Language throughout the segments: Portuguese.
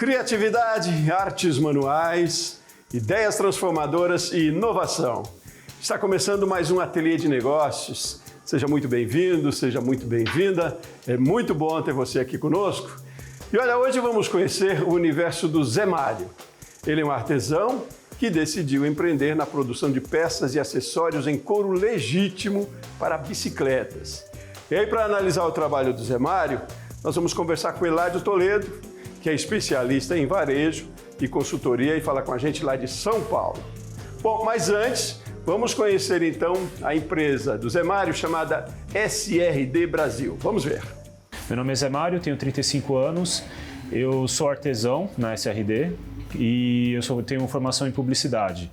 Criatividade, artes manuais, ideias transformadoras e inovação. Está começando mais um Ateliê de Negócios. Seja muito bem-vindo, seja muito bem-vinda. É muito bom ter você aqui conosco. E olha, hoje vamos conhecer o universo do Zé Mário. Ele é um artesão que decidiu empreender na produção de peças e acessórios em couro legítimo para bicicletas. E aí, para analisar o trabalho do Zé Mário, nós vamos conversar com Eládio Toledo, que é especialista em varejo e consultoria e fala com a gente lá de São Paulo. Bom, mas antes, vamos conhecer então a empresa do Zé Mário chamada SRD Brasil. Vamos ver. Meu nome é Zé Mário, tenho 35 anos, eu sou artesão na SRD e tenho formação em publicidade.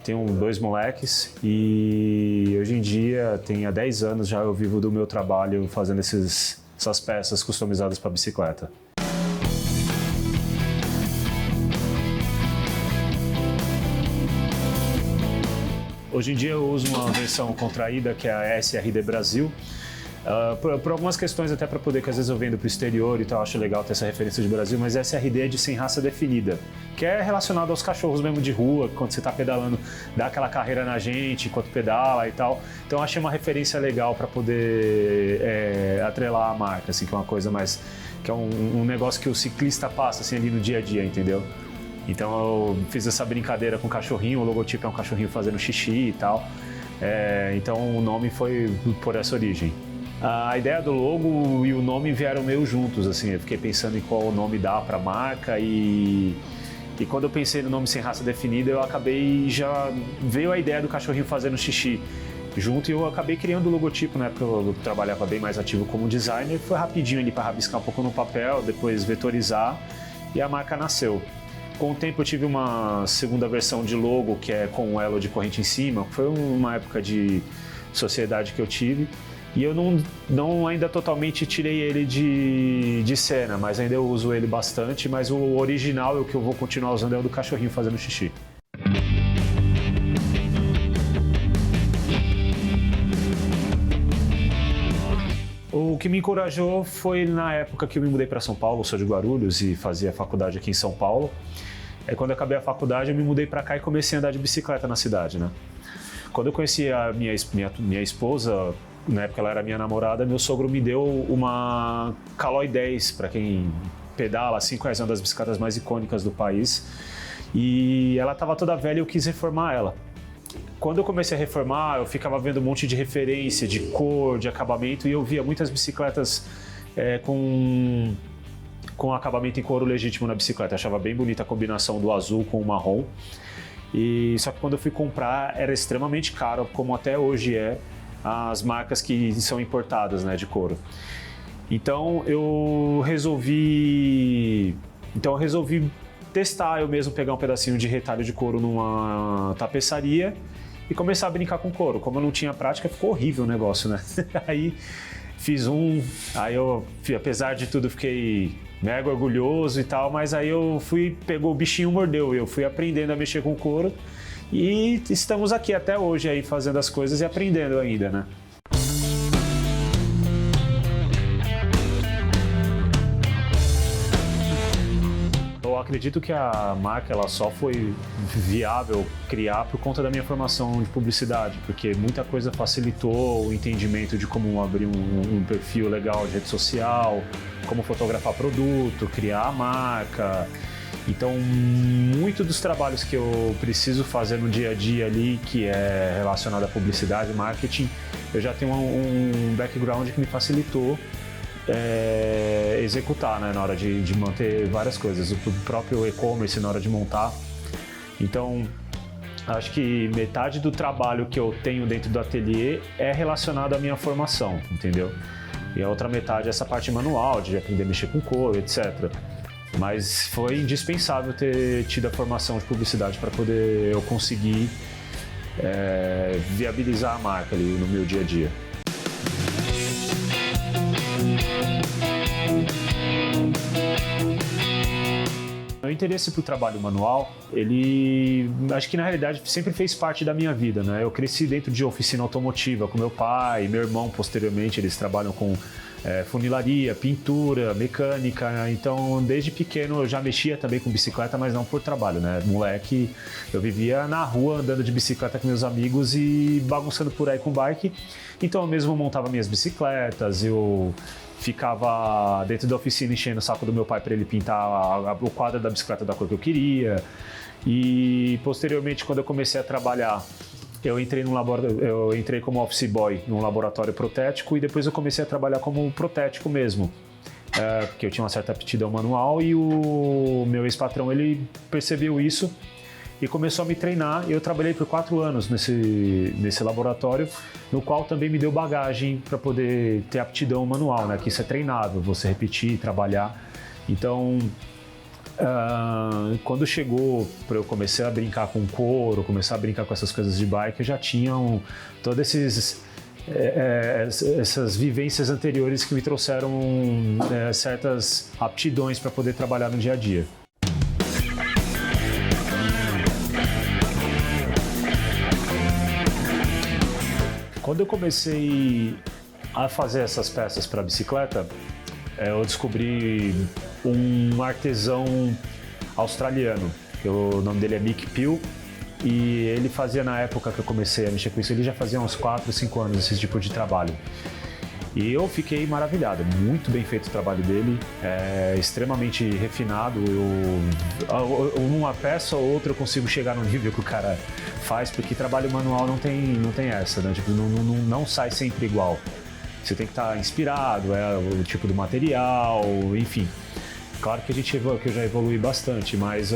Tenho 2 moleques e hoje em dia, há 10 anos já eu vivo do meu trabalho fazendo essas peças customizadas para bicicleta. Hoje em dia eu uso uma versão contraída que é a SRD Brasil, por algumas questões até para poder, que às vezes eu vendo para o exterior e tal, acho legal ter essa referência de Brasil, mas SRD é de sem raça definida, que é relacionado aos cachorros mesmo de rua, que quando você está pedalando dá aquela carreira na gente enquanto pedala e tal. Então eu achei uma referência legal para poder atrelar a marca, assim, que é uma coisa mais, que é um negócio que o ciclista passa assim ali no dia a dia, entendeu? Então eu fiz essa brincadeira com o cachorrinho, o logotipo é um cachorrinho fazendo xixi e tal, então o nome foi por essa origem. A ideia do logo e o nome vieram meio juntos, assim, eu fiquei pensando em qual nome dá para a marca e quando eu pensei no nome sem raça definida, já veio a ideia do cachorrinho fazendo xixi junto e eu acabei criando o logotipo, né, porque eu trabalhava bem mais ativo como designer, foi rapidinho ali para rabiscar um pouco no papel, depois vetorizar e a marca nasceu. Com o tempo eu tive uma segunda versão de logo, que é com um elo de corrente em cima, foi uma época de sociedade que eu tive. E eu não ainda totalmente tirei ele de cena, mas ainda eu uso ele bastante, mas o original, o que eu vou continuar usando é o do cachorrinho fazendo xixi. O que me encorajou foi na época que eu me mudei para São Paulo, eu sou de Guarulhos e fazia faculdade aqui em São Paulo. Aí quando eu acabei a faculdade eu me mudei para cá e comecei a andar de bicicleta na cidade, né? Quando eu conheci a minha esposa, na época ela era minha namorada, meu sogro me deu uma Caloi 10, para quem pedala, assim, conhece uma das bicicletas mais icônicas do país. E ela estava toda velha e eu quis reformar ela. Quando eu comecei a reformar, eu ficava vendo um monte de referência, de cor, de acabamento, e eu via muitas bicicletas com acabamento em couro legítimo na bicicleta. Eu achava bem bonita a combinação do azul com o marrom. Só que quando eu fui comprar, era extremamente caro, como até hoje as marcas que são importadas, né, de couro. Então eu resolvi testar eu mesmo, pegar um pedacinho de retalho de couro numa tapeçaria e começar a brincar com couro. Como eu não tinha prática, ficou horrível o negócio, né? Aí fiz aí eu, apesar de tudo, fiquei mega orgulhoso e tal, mas aí pegou o bichinho, mordeu, eu fui aprendendo a mexer com couro. E estamos aqui até hoje aí fazendo as coisas e aprendendo ainda, né? Eu acredito que a marca ela só foi viável criar por conta da minha formação de publicidade, porque muita coisa facilitou o entendimento de como abrir um perfil legal de rede social, como fotografar produto, criar a marca. Então, muito dos trabalhos que eu preciso fazer no dia a dia ali, que é relacionado à publicidade e marketing, eu já tenho um background que me facilitou executar, né, na hora de manter várias coisas, o próprio e-commerce na hora de montar. Então, acho que metade do trabalho que eu tenho dentro do ateliê é relacionado à minha formação, entendeu? E a outra metade é essa parte manual, de aprender a mexer com couro, etc. Mas foi indispensável ter tido a formação de publicidade para poder eu conseguir viabilizar a marca ali no meu dia a dia. interesse por trabalho manual, ele, acho que na realidade sempre fez parte da minha vida, né? Eu cresci dentro de oficina automotiva com meu pai, meu irmão posteriormente, eles trabalham com funilaria, pintura, mecânica, então desde pequeno eu já mexia também com bicicleta, mas não por trabalho, né? Moleque, eu vivia na rua andando de bicicleta com meus amigos e bagunçando por aí com bike, então eu mesmo montava minhas bicicletas, eu ficava dentro da oficina enchendo o saco do meu pai para ele pintar o quadro da bicicleta da cor que eu queria. E posteriormente, quando eu comecei a trabalhar, eu entrei como office boy num laboratório protético e depois eu comecei a trabalhar como protético mesmo. Porque eu tinha uma certa aptidão manual e o meu ex-patrão ele percebeu isso e começou a me treinar. Eu trabalhei por 4 anos nesse laboratório, no qual também me deu bagagem para poder ter aptidão manual, né? Que isso é treinável, você repetir, trabalhar. Então, quando chegou para eu começar a brincar com couro, começar a brincar com essas coisas de bike, eu já tinha todos essas vivências anteriores que me trouxeram certas aptidões para poder trabalhar no dia a dia. Quando eu comecei a fazer essas peças para bicicleta, eu descobri um artesão australiano, o nome dele é Mick Peel, e ele fazia, na época que eu comecei a mexer com isso, ele já fazia uns 4, 5 anos esse tipo de trabalho. E eu fiquei maravilhado, muito bem feito o trabalho dele, extremamente refinado. Uma peça ou outra eu consigo chegar no nível que o cara faz, porque trabalho manual não tem essa, né? Tipo, não sai sempre igual. Você tem que estar inspirado, o tipo do material, enfim. Claro que eu já evolui bastante, mas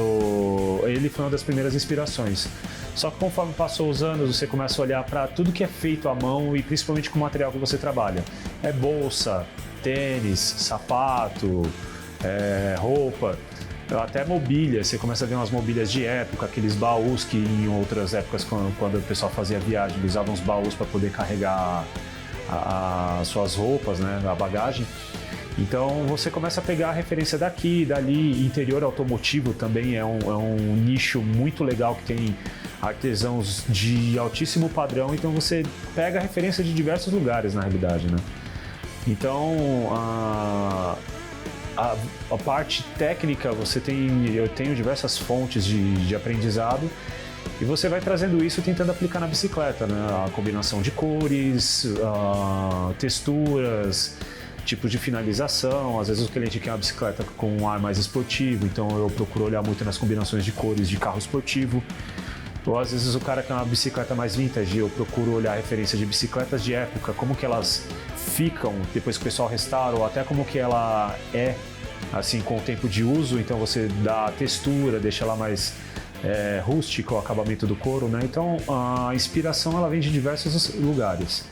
ele foi uma das primeiras inspirações. Só que conforme passou os anos, você começa a olhar para tudo que é feito à mão e principalmente com o material que você trabalha. Bolsa, tênis, sapato, roupa, até mobília. Você começa a ver umas mobílias de época, aqueles baús que em outras épocas, quando o pessoal fazia viagem, usavam uns baús para poder carregar as suas roupas, né, a bagagem. Então você começa a pegar a referência daqui, dali. Interior automotivo também é um nicho muito legal que tem artesãos de altíssimo padrão, então você pega a referência de diversos lugares na realidade, né? Então a parte técnica eu tenho diversas fontes de aprendizado e você vai trazendo isso tentando aplicar na bicicleta, né? A combinação de cores, texturas, tipos de finalização. Às vezes o cliente quer uma bicicleta com um ar mais esportivo, então eu procuro olhar muito nas combinações de cores de carro esportivo. Ou às vezes o cara quer uma bicicleta mais vintage, eu procuro olhar a referência de bicicletas de época, como que elas ficam depois que o pessoal restaura, ou até como que ela é assim com o tempo de uso. Então você dá a textura, deixa ela mais rústico, o acabamento do couro, né? Então a inspiração ela vem de diversos lugares.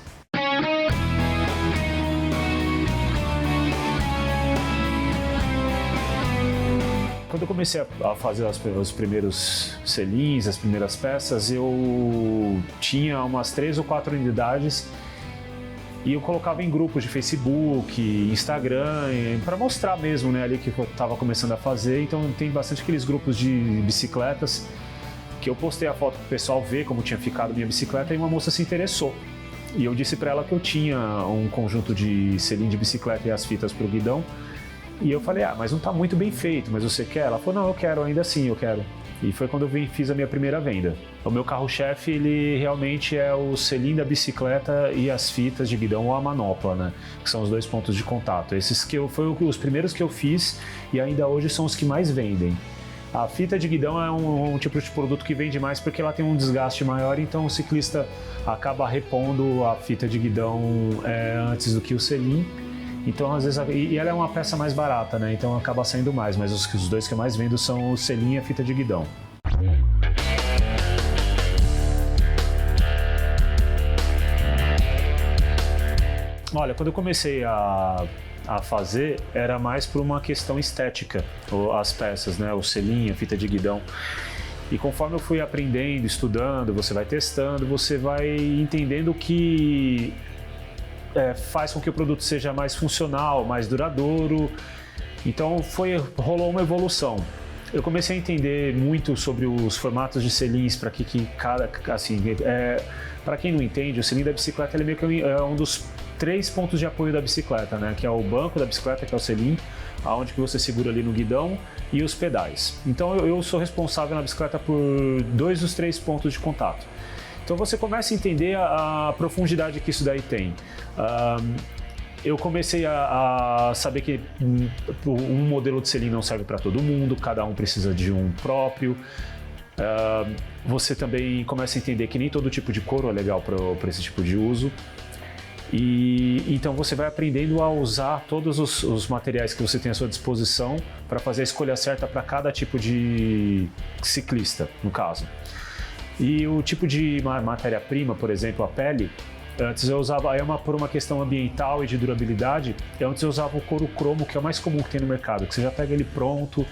Quando eu comecei a fazer os primeiros selins, as primeiras peças, eu tinha umas 3 ou 4 unidades e eu colocava em grupos de Facebook, Instagram, para mostrar mesmo, né, ali que eu estava começando a fazer. Então tem bastante aqueles grupos de bicicletas que eu postei a foto para o pessoal ver como tinha ficado minha bicicleta e uma moça se interessou. E eu disse para ela que eu tinha um conjunto de selim de bicicleta e as fitas para o guidão. E eu falei, mas não está muito bem feito, mas você quer? Ela falou, não, eu quero, ainda assim eu quero. E foi quando eu fiz a minha primeira venda. O meu carro-chefe, ele realmente é o selim da bicicleta e as fitas de guidão ou a manopla, né? Que são os 2 pontos de contato. Esses foram os primeiros que eu fiz e ainda hoje são os que mais vendem. A fita de guidão é um tipo de produto que vende mais porque ela tem um desgaste maior, então o ciclista acaba repondo a fita de guidão antes do que o selim. Então, às vezes, e ela é uma peça mais barata, né? Então acaba saindo mais, mas os 2 que eu mais vendo são o selim e a fita de guidão. Olha, quando eu comecei a fazer, era mais por uma questão estética, as peças, né? O selim, a fita de guidão. E conforme eu fui aprendendo, estudando, você vai testando, você vai entendendo que faz com que o produto seja mais funcional, mais duradouro. Então rolou uma evolução. eu comecei a entender muito sobre os formatos de selins, para que cada, assim, para quem não entende, o selim da bicicleta ele meio que é um dos 3 pontos de apoio da bicicleta, né? Que é o banco da bicicleta, que é o selim, aonde que você segura ali no guidão, e os pedais. Então eu sou responsável na bicicleta por 2 dos 3 pontos de contato. Então você começa a entender a profundidade que isso daí tem. Eu comecei a saber que um modelo de selim não serve para todo mundo, cada um precisa de um próprio. Você também começa a entender que nem todo tipo de couro é legal para esse tipo de uso. E então você vai aprendendo a usar todos os materiais que você tem à sua disposição para fazer a escolha certa para cada tipo de ciclista, no caso. E o tipo de matéria-prima, por exemplo, a pele, antes eu usava, por uma questão ambiental e de durabilidade, antes eu usava o couro cromo, que é o mais comum que tem no mercado, que você já pega ele pronto,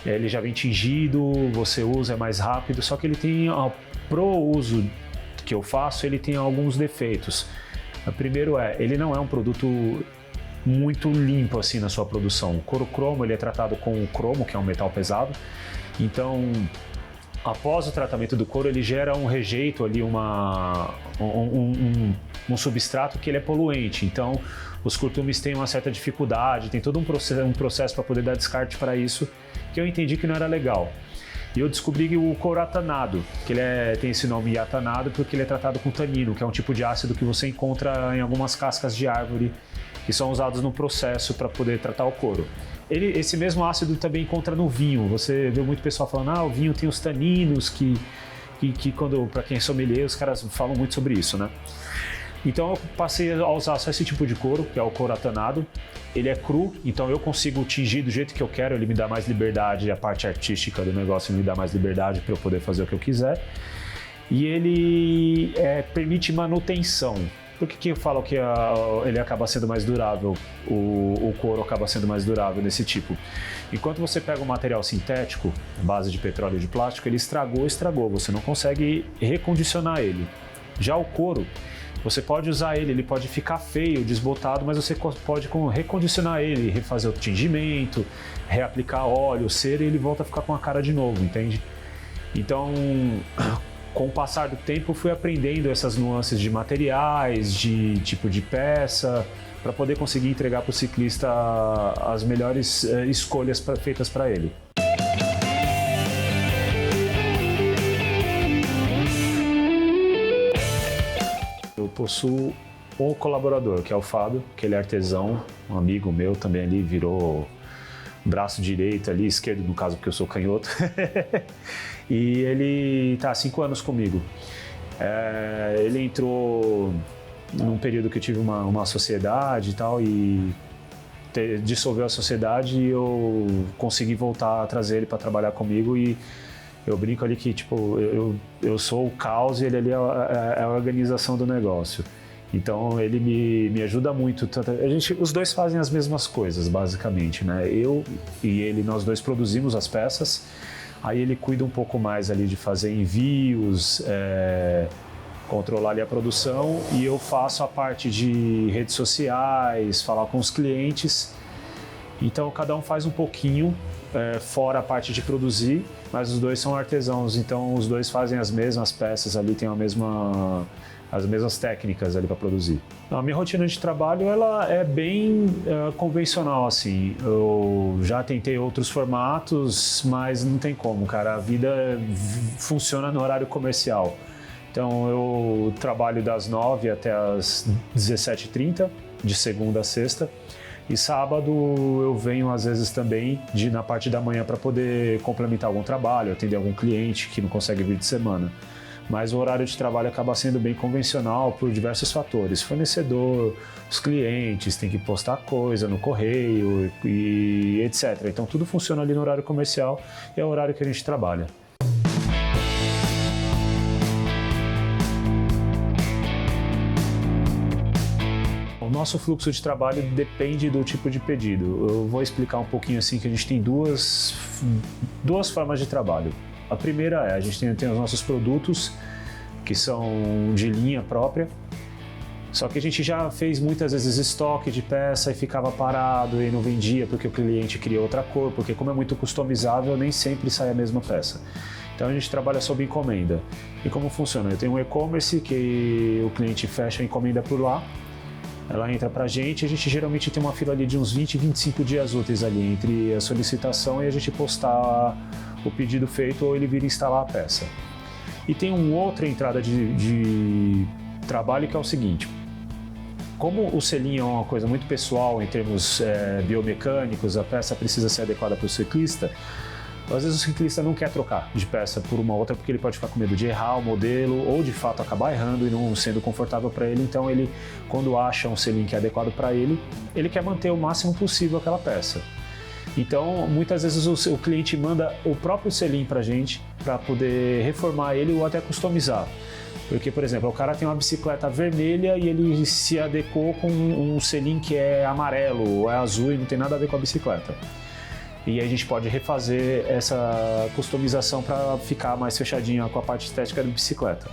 ele já vem tingido, você usa, é mais rápido, só que ele tem, pro uso que eu faço, ele tem alguns defeitos. O primeiro ele não é um produto muito limpo assim na sua produção. O couro cromo ele é tratado com o cromo, que é um metal pesado, então após o tratamento do couro ele gera um rejeito ali, um substrato que ele é poluente, então os curtumes têm uma certa dificuldade, tem todo um processo para poder dar descarte para isso, que eu entendi que não era legal. E eu descobri que o couro atanado, que ele tem esse nome atanado porque ele é tratado com tanino, que é um tipo de ácido que você encontra em algumas cascas de árvore que são usados no processo para poder tratar o couro. Esse mesmo ácido também encontra no vinho. Você vê muito pessoal falando, o vinho tem os taninos, que quando, para quem é sommelier, os caras falam muito sobre isso, né? Então eu passei a usar só esse tipo de couro, que é o couro atanado. Ele é cru, então eu consigo tingir do jeito que eu quero, ele me dá mais liberdade, a parte artística do negócio me dá mais liberdade para eu poder fazer o que eu quiser. E ele permite manutenção. Por que eu falo que ele acaba sendo mais durável, o couro acaba sendo mais durável desse tipo? Enquanto você pega um material sintético, base de petróleo e de plástico, ele estragou, você não consegue recondicionar ele. Já o couro, você pode usar ele pode ficar feio, desbotado, mas você pode recondicionar ele, refazer o tingimento, reaplicar óleo, cera e ele volta a ficar com a cara de novo, entende? Então, com o passar do tempo, eu fui aprendendo essas nuances de materiais, de tipo de peça, para poder conseguir entregar para o ciclista as melhores escolhas feitas para ele. Eu possuo um colaborador, que é o Fábio, que ele é artesão, um amigo meu também ali, virou braço direito ali, esquerdo no caso, porque eu sou canhoto. E ele está há 5 anos comigo. Ele entrou num período que eu tive uma sociedade e tal, e dissolveu a sociedade e eu consegui voltar a trazer ele para trabalhar comigo. E eu brinco ali que tipo, eu sou o caos e ele ali é a organização do negócio. Então ele me ajuda muito. Os dois fazem as mesmas coisas, basicamente, né? Eu e ele, nós dois produzimos as peças. Aí ele cuida um pouco mais ali de fazer envios, controlar ali a produção, e eu faço a parte de redes sociais, falar com os clientes. Então cada um faz um pouquinho, fora a parte de produzir, mas os dois são artesãos, então os dois fazem as mesmas peças ali, tem as mesmas técnicas ali para produzir. A minha rotina de trabalho ela é bem convencional, assim. Eu já tentei outros formatos, mas não tem como, cara. A vida funciona no horário comercial. Então eu trabalho das 9 até as 17h30, de segunda a sexta. E sábado eu venho às vezes também na parte da manhã para poder complementar algum trabalho, atender algum cliente que não consegue vir de semana. Mas o horário de trabalho acaba sendo bem convencional por diversos fatores. Fornecedor, os clientes, tem que postar coisa no correio e etc. Então tudo funciona ali no horário comercial e é o horário que a gente trabalha. O nosso fluxo de trabalho depende do tipo de pedido. Eu vou explicar um pouquinho assim que a gente tem duas formas de trabalho. A primeira a gente tem os nossos produtos, que são de linha própria, Só que a gente já fez muitas vezes estoque de peça e ficava parado e não vendia porque o cliente queria outra cor, porque como é muito customizável, nem sempre sai a mesma peça. Então a gente trabalha sob encomenda. E como funciona? Eu tenho um e-commerce que o cliente fecha a encomenda por lá, ela entra pra gente, a gente geralmente tem uma fila ali de uns 20, 25 dias úteis ali entre a solicitação e a gente postar o pedido feito ou ele vir instalar a peça. E tem uma outra entrada de trabalho que é o seguinte: como o selinho é uma coisa muito pessoal em termos biomecânicos, a peça precisa ser adequada para o ciclista, às vezes o ciclista não quer trocar de peça por uma outra porque ele pode ficar com medo de errar o modelo ou de fato acabar errando e não sendo confortável para ele. Então ele, quando acha um selinho que é adequado para ele, ele quer manter o máximo possível aquela peça. Então muitas vezes o cliente manda o próprio selinho para a gente para poder reformar ele ou até customizar. Porque, por exemplo, o cara tem uma bicicleta vermelha e ele se adequou com um selim que é amarelo ou é azul e não tem nada a ver com a bicicleta. E aí a gente pode refazer essa customização para ficar mais fechadinha com a parte estética da bicicleta.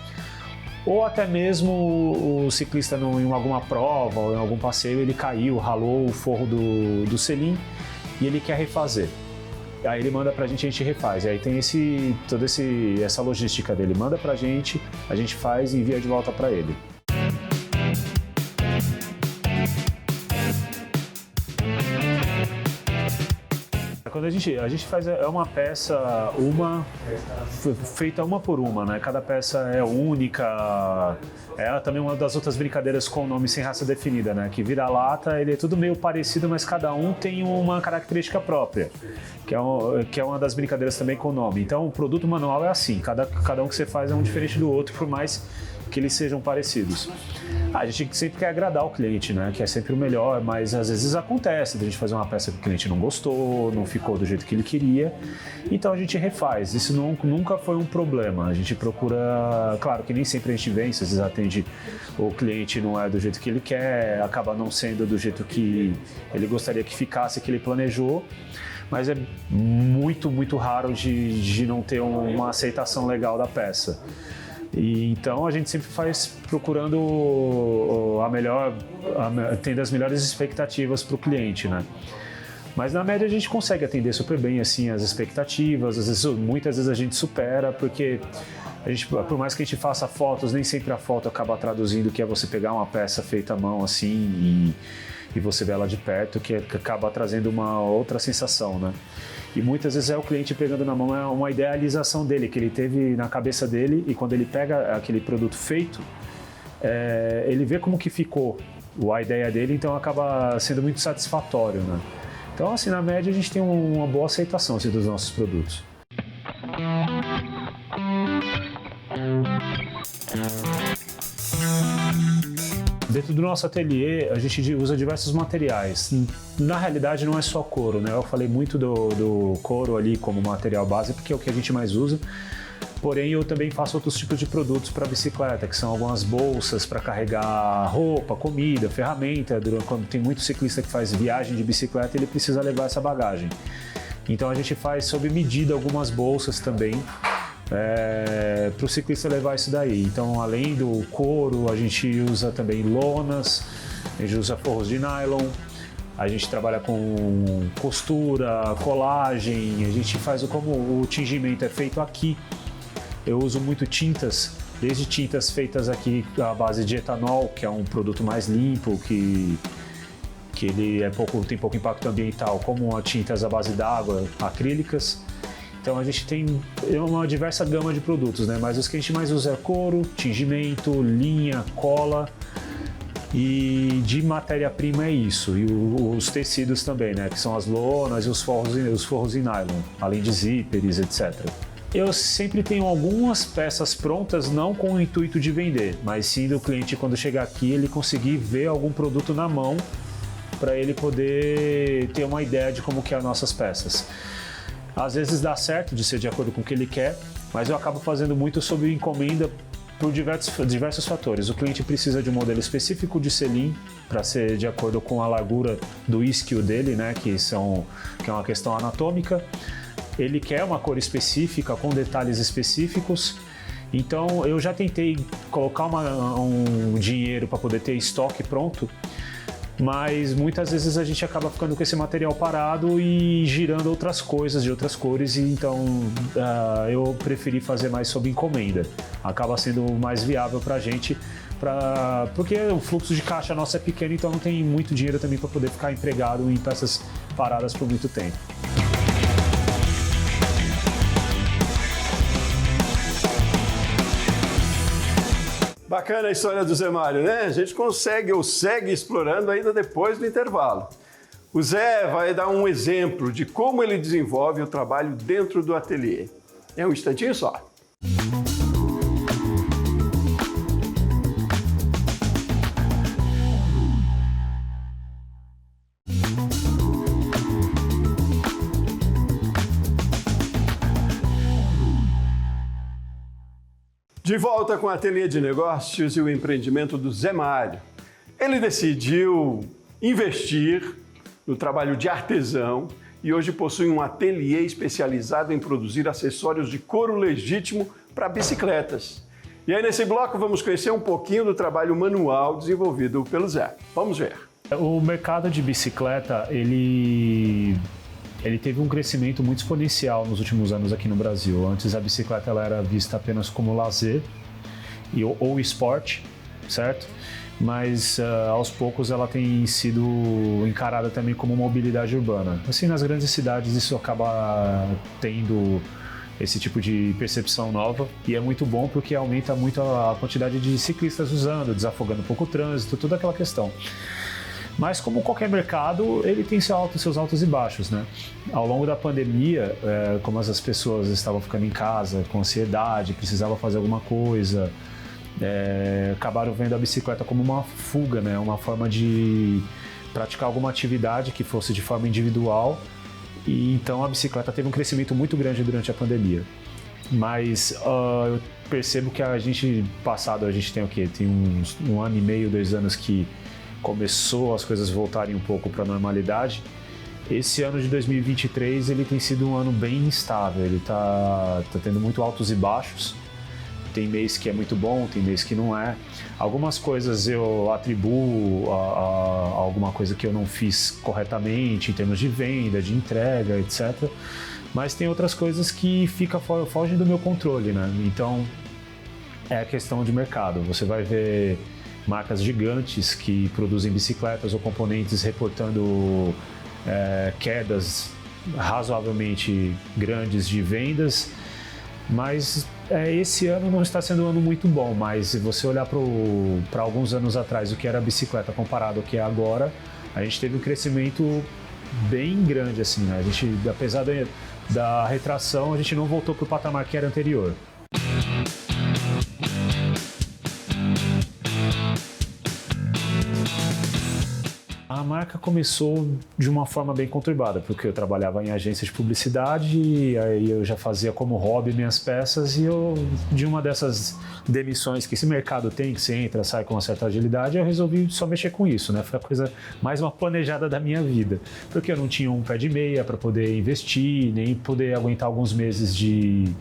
Ou até mesmo o ciclista em alguma prova ou em algum passeio, ele caiu, ralou o forro do selim e ele quer refazer. Aí ele manda pra gente, a gente refaz. E aí tem toda essa logística dele. Manda pra gente, a gente faz e envia de volta pra ele. Quando a gente faz uma peça, feita uma por uma, né? Cada peça é única. Ela também é uma das outras brincadeiras com o nome sem raça definida, né? Que vira-lata, ele é tudo meio parecido, mas cada um tem uma característica própria, que é uma das brincadeiras também com o nome. Então, o produto manual é assim, cada um que você faz é um diferente do outro, por mais que eles sejam parecidos. A gente sempre quer agradar o cliente, né? Que é sempre o melhor, mas às vezes acontece de a gente fazer uma peça que o cliente não gostou, não ficou do jeito que ele queria, então a gente refaz. Isso nunca foi um problema. A gente procura, claro que nem sempre a gente vence, às vezes atende o cliente não é do jeito que ele quer, acaba não sendo do jeito que ele gostaria que ficasse, que ele planejou, mas é muito, muito raro de não ter uma aceitação legal da peça. E então a gente sempre faz procurando tendo as melhores expectativas para o cliente, né? Mas na média a gente consegue atender super bem assim as expectativas, muitas vezes a gente supera, porque por mais que a gente faça fotos, nem sempre a foto acaba traduzindo o que é você pegar uma peça feita à mão assim e você vê ela de perto, que acaba trazendo uma outra sensação, né? E muitas vezes é o cliente pegando na mão uma idealização dele, que ele teve na cabeça dele, e quando ele pega aquele produto feito, ele vê como que ficou a ideia dele, então acaba sendo muito satisfatório, né? Então, assim, na média a gente tem uma boa aceitação assim, dos nossos produtos. Dentro do nosso ateliê, a gente usa diversos materiais. Na realidade, não é só couro, né? Eu falei muito do couro ali como material base, porque é o que a gente mais usa. Porém, eu também faço outros tipos de produtos para bicicleta, que são algumas bolsas para carregar roupa, comida, ferramenta. Quando tem muito ciclista que faz viagem de bicicleta, ele precisa levar essa bagagem. Então, a gente faz sob medida algumas bolsas também, para o ciclista levar isso daí. Então, além do couro, a gente usa também lonas, a gente usa forros de nylon, a gente trabalha com costura, colagem, a gente faz como o tingimento é feito aqui. Eu uso muito tintas, desde tintas feitas aqui à base de etanol, que é um produto mais limpo, que ele tem pouco impacto ambiental, como tintas à base d'água, acrílicas. Então a gente tem uma diversa gama de produtos, né? Mas os que a gente mais usa é couro, tingimento, linha, cola, e de matéria-prima é isso. E os tecidos também, né? Que são as lonas e os forros em nylon, além de zíperes, etc. Eu sempre tenho algumas peças prontas, não com o intuito de vender, mas sim do cliente, quando chegar aqui, ele conseguir ver algum produto na mão para ele poder ter uma ideia de como que é as nossas peças. Às vezes dá certo de ser de acordo com o que ele quer, mas eu acabo fazendo muito sob encomenda por diversos fatores. O cliente precisa de um modelo específico de selim para ser de acordo com a largura do isquio dele, né, que é uma questão anatômica. Ele quer uma cor específica, com detalhes específicos, Então eu já tentei colocar um dinheiro para poder ter estoque pronto, mas muitas vezes a gente acaba ficando com esse material parado e girando outras coisas de outras cores, e então eu preferi fazer mais sob encomenda. Acaba sendo mais viável para a gente, porque o fluxo de caixa nosso é pequeno, então não tem muito dinheiro também para poder ficar empregado em peças paradas por muito tempo. Bacana a história do Zé Mário, né? A gente consegue ou segue explorando ainda depois do intervalo. O Zé vai dar um exemplo de como ele desenvolve o trabalho dentro do ateliê. É um instantinho só. De volta com o Ateliê de Negócios e o empreendimento do Zé Mário. Ele decidiu investir no trabalho de artesão e hoje possui um ateliê especializado em produzir acessórios de couro legítimo para bicicletas. E aí nesse bloco vamos conhecer um pouquinho do trabalho manual desenvolvido pelo Zé. Vamos ver. O mercado de bicicleta, ele teve um crescimento muito exponencial nos últimos anos aqui no Brasil. Antes a bicicleta ela era vista apenas como lazer ou esporte, certo? Mas aos poucos ela tem sido encarada também como mobilidade urbana. Assim, nas grandes cidades isso acaba tendo esse tipo de percepção nova, e é muito bom porque aumenta muito a quantidade de ciclistas usando, desafogando um pouco o trânsito, toda aquela questão. Mas como qualquer mercado, ele tem seus altos e baixos, né? Ao longo da pandemia, como as pessoas estavam ficando em casa com ansiedade, precisavam fazer alguma coisa, acabaram vendo a bicicleta como uma fuga, né? Uma forma de praticar alguma atividade que fosse de forma individual, e então a bicicleta teve um crescimento muito grande durante a pandemia. Mas eu percebo que a gente tem o quê? Tem um ano e meio, 2 anos que começou as coisas voltarem um pouco para a normalidade. Esse ano de 2023 ele tem sido um ano bem instável, ele tá tendo muito altos e baixos. Tem mês que é muito bom, tem mês que não é. Algumas coisas eu atribuo a alguma coisa que eu não fiz corretamente em termos de venda, de entrega, etc. Mas tem outras coisas que fogem do meu controle, né? Então é a questão de mercado. Você vai ver marcas gigantes que produzem bicicletas ou componentes reportando quedas razoavelmente grandes de vendas, mas esse ano não está sendo um ano muito bom. Mas se você olhar para alguns anos atrás, o que era a bicicleta comparado ao que é agora, a gente teve um crescimento bem grande, assim, né? A gente, apesar da retração, a gente não voltou para o patamar que era anterior. A marca começou de uma forma bem conturbada, porque eu trabalhava em agência de publicidade e aí eu já fazia como hobby minhas peças, e de uma dessas demissões que esse mercado tem, que você entra, sai com uma certa agilidade, eu resolvi só mexer com isso, né? Foi a coisa mais mal planejada da minha vida, porque eu não tinha um pé de meia para poder investir, nem poder aguentar alguns meses de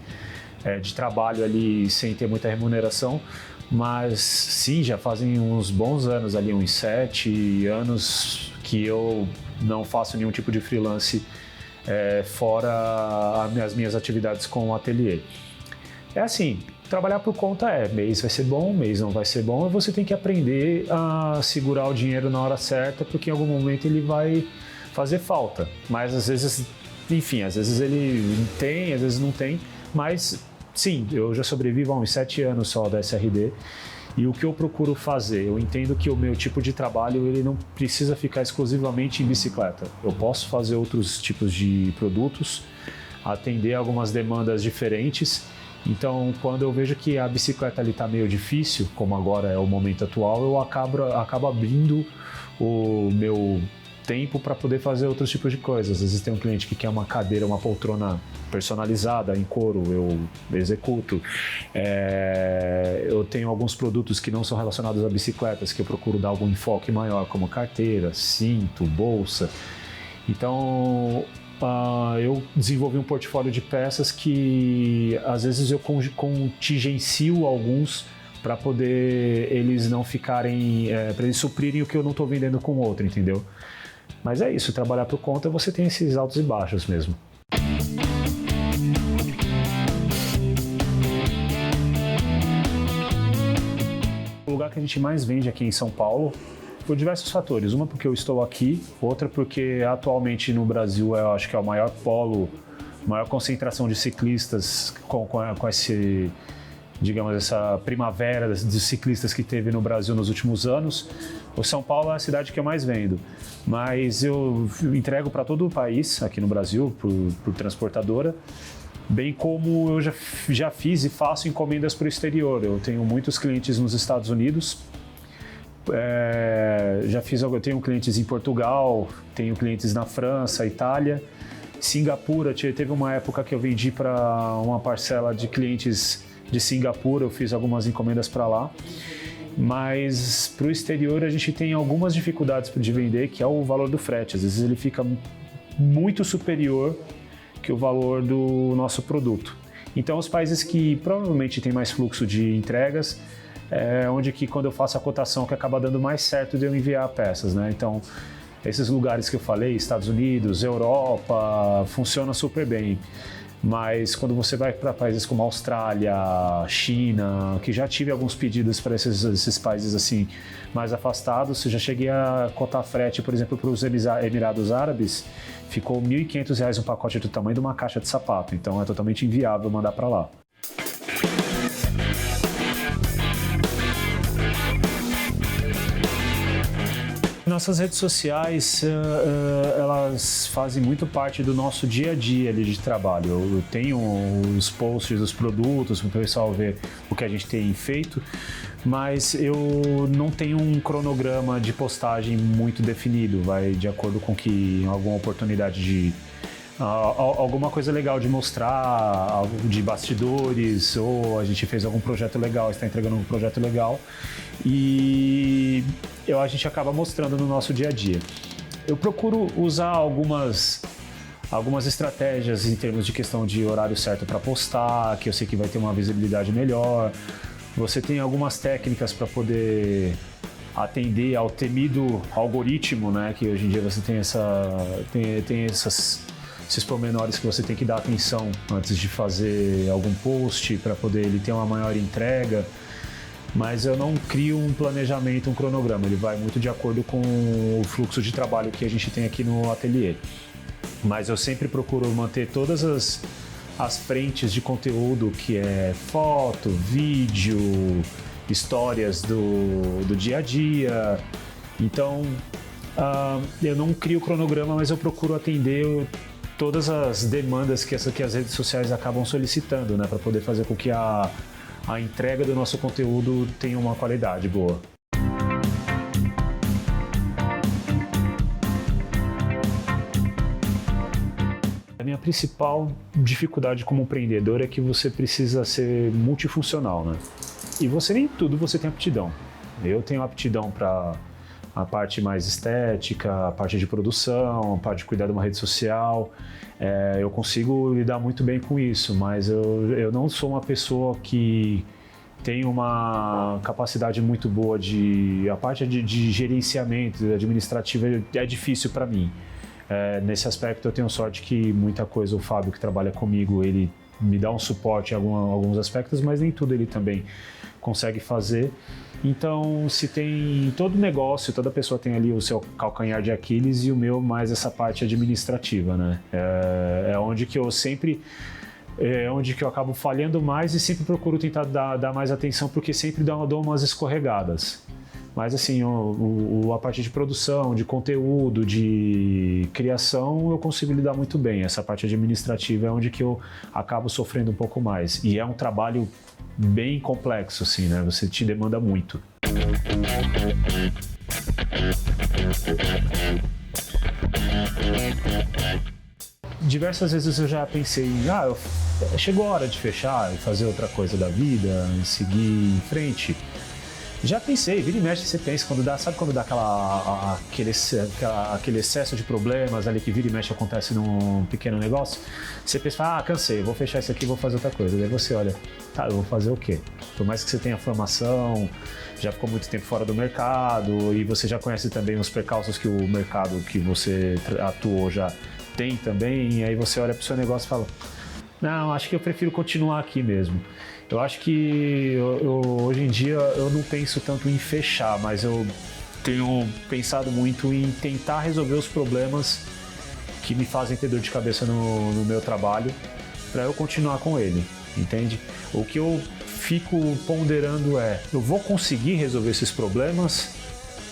trabalho ali sem ter muita remuneração. Mas sim, já fazem uns bons anos ali, uns 7 anos que eu não faço nenhum tipo de freelance fora as minhas atividades com o ateliê. É assim, trabalhar por conta mês vai ser bom, mês não vai ser bom, e você tem que aprender a segurar o dinheiro na hora certa, porque em algum momento ele vai fazer falta. Mas às vezes, enfim, às vezes ele tem, às vezes não tem, mas sim, eu já sobrevivo há uns 7 anos só da SRD, e o que eu procuro fazer? Eu entendo que o meu tipo de trabalho ele não precisa ficar exclusivamente em bicicleta. Eu posso fazer outros tipos de produtos, atender algumas demandas diferentes. Então, quando eu vejo que a bicicleta está meio difícil, como agora é o momento atual, eu acabo abrindo o meu tempo para poder fazer outros tipos de coisas. Às vezes tem um cliente que quer uma cadeira, uma poltrona personalizada em couro, eu executo. Eu tenho alguns produtos que não são relacionados a bicicletas, que eu procuro dar algum enfoque maior, como carteira, cinto, bolsa. Então, eu desenvolvi um portfólio de peças que às vezes eu contingencio alguns para poder eles não ficarem, para eles suprirem o que eu não estou vendendo com o outro, entendeu? Mas é isso, trabalhar por conta você tem esses altos e baixos mesmo. O lugar que a gente mais vende aqui em São Paulo, por diversos fatores. Uma porque eu estou aqui, outra porque atualmente no Brasil eu acho que é o maior polo, maior concentração de ciclistas com esse, digamos, essa primavera de ciclistas que teve no Brasil nos últimos anos. O São Paulo é a cidade que eu mais vendo, mas eu entrego para todo o país aqui no Brasil por transportadora, bem como eu já fiz e faço encomendas para o exterior. Eu tenho muitos clientes nos Estados Unidos. Eu tenho clientes em Portugal, tenho clientes na França, Itália, Singapura. Teve uma época que eu vendi para uma parcela de clientes de Singapura, eu fiz algumas encomendas para lá. Mas para o exterior a gente tem algumas dificuldades de vender, que é o valor do frete. Às vezes ele fica muito superior que o valor do nosso produto. Então os países que provavelmente têm mais fluxo de entregas, onde que quando eu faço a cotação que acaba dando mais certo de eu enviar peças, né? Então, esses lugares que eu falei, Estados Unidos, Europa, funciona super bem. Mas quando você vai para países como Austrália, China, que já tive alguns pedidos para esses países assim mais afastados, eu já cheguei a cotar frete, por exemplo, para os Emirados Árabes, ficou R$ 1.500 um pacote do tamanho de uma caixa de sapato. Então é totalmente inviável mandar para lá. Nossas redes sociais, elas fazem muito parte do nosso dia a dia ali de trabalho. Eu tenho os posts dos produtos para o pessoal ver o que a gente tem feito, mas eu não tenho um cronograma de postagem muito definido. Vai de acordo com que alguma oportunidade de alguma coisa legal de mostrar, algo de bastidores, ou a gente fez algum projeto legal, está entregando um projeto legal e a gente acaba mostrando no nosso dia a dia. Eu procuro usar algumas estratégias em termos de questão de horário certo para postar, que eu sei que vai ter uma visibilidade melhor. Você tem algumas técnicas para poder atender ao temido algoritmo, né? Que hoje em dia você tem esses pormenores que você tem que dar atenção antes de fazer algum post para poder ele ter uma maior entrega. Mas eu não crio um planejamento, um cronograma, ele vai muito de acordo com o fluxo de trabalho que a gente tem aqui no ateliê. Mas eu sempre procuro manter todas as frentes de conteúdo, que é foto, vídeo, histórias do dia a dia. Então, eu não crio cronograma, mas eu procuro atender todas as demandas que as redes sociais acabam solicitando, né, para poder fazer com que a entrega do nosso conteúdo tenha uma qualidade boa. A minha principal dificuldade como empreendedor é que você precisa ser multifuncional, né? E nem tudo você tem aptidão. Eu tenho aptidão para a parte mais estética, a parte de produção, a parte de cuidar de uma rede social. Eu consigo lidar muito bem com isso, mas eu não sou uma pessoa que tem uma capacidade muito boa a parte de gerenciamento administrativo é difícil para mim. Nesse aspecto eu tenho sorte que muita coisa o Fábio, que trabalha comigo, ele me dá um suporte em alguns aspectos, mas nem tudo ele também consegue fazer. Então, se tem todo negócio, toda pessoa tem ali o seu calcanhar de Aquiles, e o meu mais essa parte administrativa, né? Onde que eu acabo falhando mais e sempre procuro tentar dar mais atenção, porque sempre dou umas escorregadas. Mas assim, a parte de produção, de conteúdo, de criação, eu consigo lidar muito bem. Essa parte administrativa é onde que eu acabo sofrendo um pouco mais. E é um trabalho bem complexo, assim, né? Você te demanda muito. Diversas vezes eu já pensei, chegou a hora de fechar e fazer outra coisa da vida, seguir em frente. Já pensei, vira e mexe, você pensa, sabe quando dá aquele excesso de problemas ali que vira e mexe acontece num pequeno negócio? Você pensa, cansei, vou fechar isso aqui e vou fazer outra coisa. Daí você olha, tá, eu vou fazer o quê? Por mais que você tenha formação, já ficou muito tempo fora do mercado e você já conhece também os percalços que o mercado que você atuou já tem também, e aí você olha para o seu negócio e fala, não, acho que eu prefiro continuar aqui mesmo. Eu acho que hoje em dia eu não penso tanto em fechar, mas eu tenho pensado muito em tentar resolver os problemas que me fazem ter dor de cabeça no meu trabalho para eu continuar com ele, entende? O que eu fico ponderando é, eu vou conseguir resolver esses problemas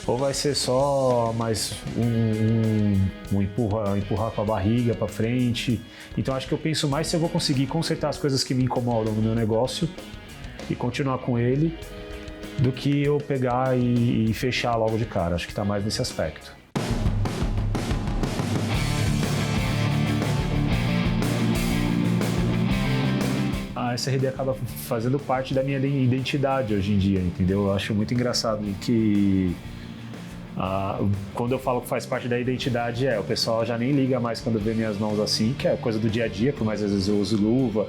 ou vai ser só mais um empurrar com a barriga para frente? Então acho que eu penso mais se eu vou conseguir consertar as coisas que me incomodam no meu negócio e continuar com ele, do que eu pegar e fechar logo de cara. Acho que está mais nesse aspecto. A SRD acaba fazendo parte da minha identidade hoje em dia, entendeu? Eu acho muito engraçado que quando eu falo que faz parte da identidade, o pessoal já nem liga mais quando vê minhas mãos assim, que é coisa do dia a dia, por mais às vezes eu uso luva,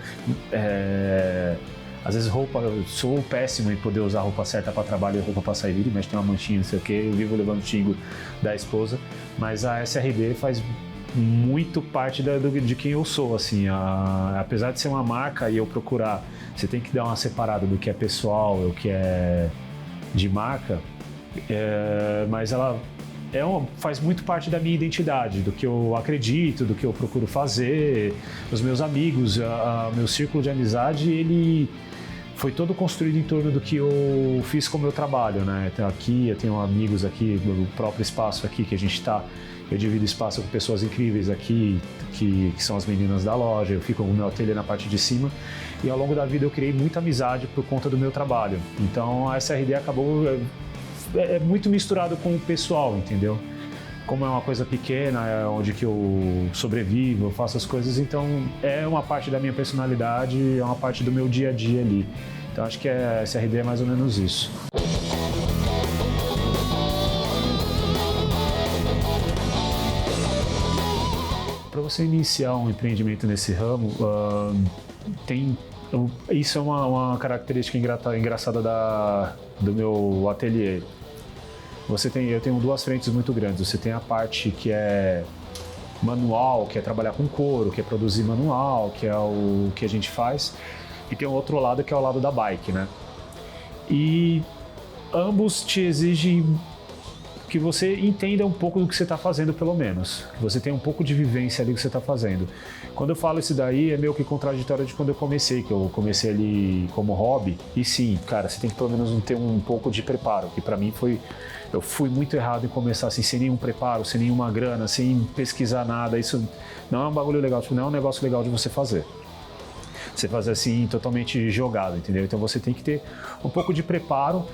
às vezes roupa, eu sou péssimo em poder usar roupa certa para trabalho e roupa para sair, vira e mexe, tem uma manchinha, não sei o que, eu vivo levando o xingo da esposa, mas a SRD faz muito parte de quem eu sou, assim, apesar de ser uma marca e eu procurar, você tem que dar uma separada do que é pessoal e o que é de marca, mas ela faz muito parte da minha identidade, do que eu acredito, do que eu procuro fazer. Os meus amigos, meu círculo de amizade, ele foi todo construído em torno do que eu fiz com o meu trabalho, né? Aqui, eu tenho amigos aqui, no próprio espaço aqui que a gente está, eu divido espaço com pessoas incríveis aqui, que são as meninas da loja, eu fico com o meu ateliê na parte de cima, e ao longo da vida eu criei muita amizade por conta do meu trabalho. Então a SRD acabou muito misturado com o pessoal, entendeu? Como é uma coisa pequena, é onde que eu sobrevivo, eu faço as coisas, então é uma parte da minha personalidade, é uma parte do meu dia a dia ali. Então acho que a SRD é mais ou menos isso. Para você iniciar um empreendimento nesse ramo, isso é uma característica engraçada do meu ateliê. Eu tenho duas frentes muito grandes. Você tem a parte que é manual, que é trabalhar com couro, que é produzir manual, que é o que a gente faz. E tem o outro lado que é o lado da bike, né? E ambos te exigem que você entenda um pouco do que você está fazendo, pelo menos. Que você tenha um pouco de vivência ali do que você está fazendo. Quando eu falo isso daí, é meio que contraditório de quando eu comecei, que eu comecei ali como hobby. E sim, cara, você tem que pelo menos ter um pouco de preparo, que para mim eu fui muito errado em começar assim, sem nenhum preparo, sem nenhuma grana, sem pesquisar nada. Isso não é um bagulho legal, não é um negócio legal de você fazer. Você fazer assim, totalmente jogado, entendeu? Então você tem que ter um pouco de preparo,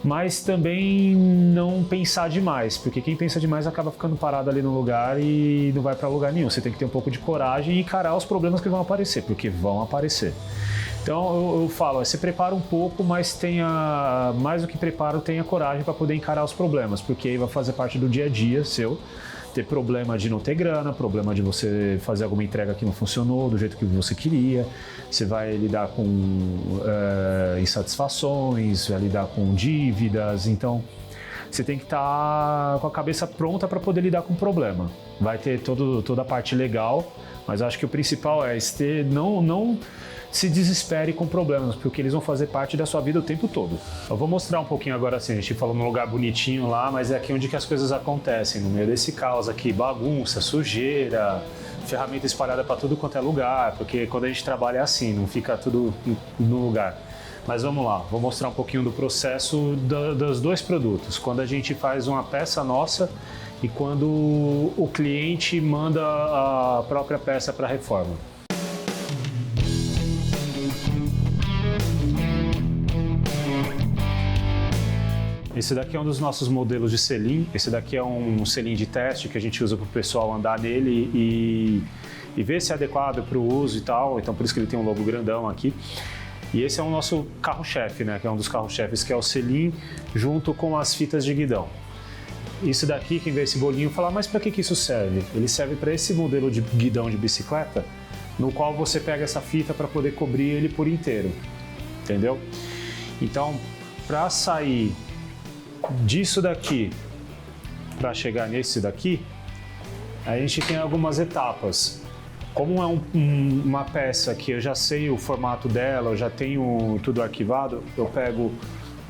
mas também não pensar demais, porque quem pensa demais acaba ficando parado ali no lugar e não vai para lugar nenhum. Você tem que ter um pouco de coragem e encarar os problemas que vão aparecer, porque vão aparecer. Então eu falo, você prepara um pouco, mas tenha mais do que preparo, tenha coragem para poder encarar os problemas, porque aí vai fazer parte do dia a dia seu. Ter problema de não ter grana, problema de você fazer alguma entrega que não funcionou do jeito que você queria, você vai lidar com insatisfações, vai lidar com dívidas, então você tem que estar com a cabeça pronta para poder lidar com o problema. Vai ter toda a parte legal, mas acho que o principal é não se desespere com problemas, porque eles vão fazer parte da sua vida o tempo todo. Eu vou mostrar um pouquinho agora assim, a gente falou num lugar bonitinho lá, mas é aqui onde que as coisas acontecem, no meio desse caos aqui, bagunça, sujeira, ferramenta espalhada para tudo quanto é lugar, porque quando a gente trabalha é assim, não fica tudo no lugar. Mas vamos lá, vou mostrar um pouquinho do processo dos dois produtos, quando a gente faz uma peça nossa e quando o cliente manda a própria peça para reforma. Esse daqui é um dos nossos modelos de selim. Esse daqui é um selim de teste que a gente usa para o pessoal andar nele e ver se é adequado para o uso e tal. Então por isso que ele tem um logo grandão aqui. E esse é o nosso carro-chefe, né? Que é um dos carros-chefes, que é o selim, junto com as fitas de guidão. Isso daqui, quem vê esse bolinho fala, mas para que isso serve? Ele serve para esse modelo de guidão de bicicleta, no qual você pega essa fita para poder cobrir ele por inteiro, entendeu? Então, para sair disso daqui para chegar nesse daqui, a gente tem algumas etapas. Como é uma peça que eu já sei o formato dela, eu já tenho tudo arquivado, eu pego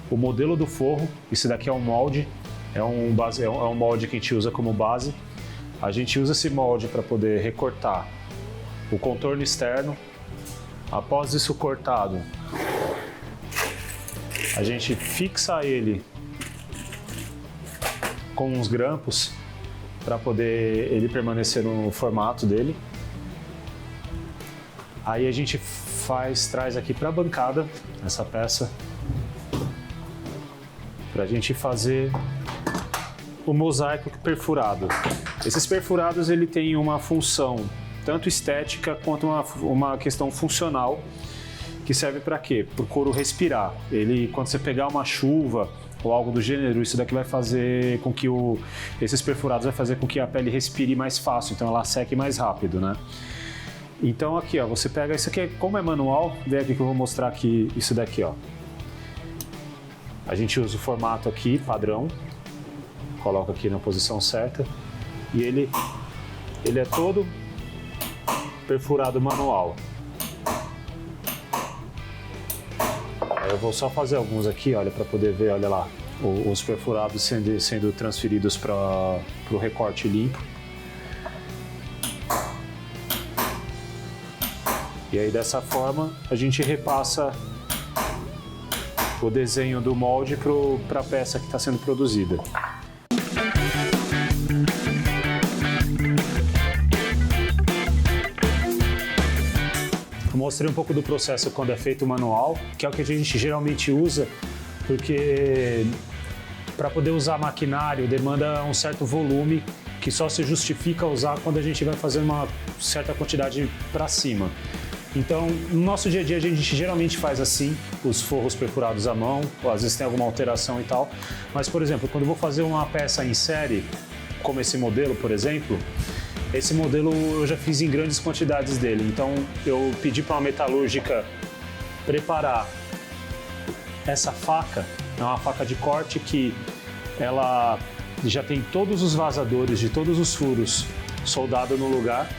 o modelo do forro, isso daqui é um molde, é um molde que a gente usa como base. A gente usa esse molde para poder recortar o contorno externo. Após isso cortado, a gente fixa ele com uns grampos para poder ele permanecer no formato dele. Aí a gente traz aqui para a bancada essa peça para a gente fazer o mosaico perfurado. Esses perfurados ele tem uma função tanto estética quanto uma questão funcional, que serve para quê? Para o couro respirar. Ele, quando você pegar uma chuva ou algo do gênero, isso daqui vai fazer com que esses perfurados vai fazer com que a pele respire mais fácil, então ela seque mais rápido, né? Então aqui, ó, você pega isso aqui, como é manual, vem aqui que eu vou mostrar aqui isso daqui, ó. A gente usa o formato aqui, padrão, coloca aqui na posição certa e ele é todo perfurado manual. Eu vou só fazer alguns aqui, olha, para poder ver, olha lá, os perfurados sendo transferidos para o recorte limpo. E aí dessa forma a gente repassa o desenho do molde para a peça que está sendo produzida. Eu mostrei um pouco do processo quando é feito manual, que é o que a gente geralmente usa, porque para poder usar maquinário demanda um certo volume que só se justifica usar quando a gente vai fazer uma certa quantidade para cima. Então, no nosso dia a dia, a gente geralmente faz assim, os forros perfurados à mão, ou às vezes tem alguma alteração e tal. Mas, por exemplo, quando eu vou fazer uma peça em série, como esse modelo, por exemplo, esse modelo eu já fiz em grandes quantidades dele. Então, eu pedi para uma metalúrgica preparar essa faca. É uma faca de corte que ela já tem todos os vazadores de todos os furos soldados no lugar.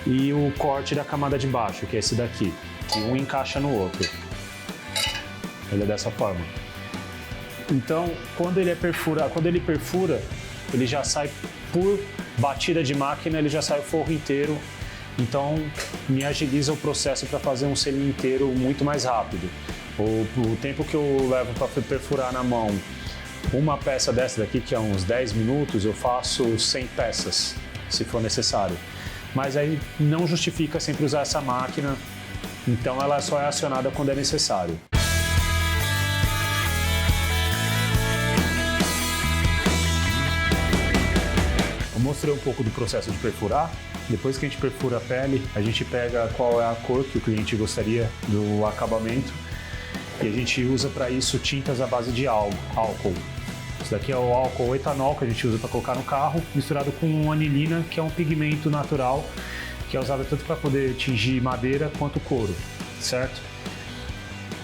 E o corte da camada de baixo, que é esse daqui, que um encaixa no outro. Ele é dessa forma. Então, quando ele perfura, ele já sai por batida de máquina, ele já sai o forro inteiro. Então, me agiliza o processo para fazer um selim inteiro muito mais rápido. O tempo que eu levo para perfurar na mão uma peça dessa daqui, que é uns 10 minutos, eu faço 100 peças, se for necessário. Mas aí não justifica sempre usar essa máquina, então ela só é acionada quando é necessário. Eu mostrei um pouco do processo de perfurar. Depois que a gente perfura a pele, a gente pega qual é a cor que o cliente gostaria do acabamento e a gente usa para isso tintas à base de álcool. Isso daqui é o álcool etanol que a gente usa para colocar no carro, misturado com anilina, que é um pigmento natural, que é usado tanto para poder tingir madeira quanto couro, certo?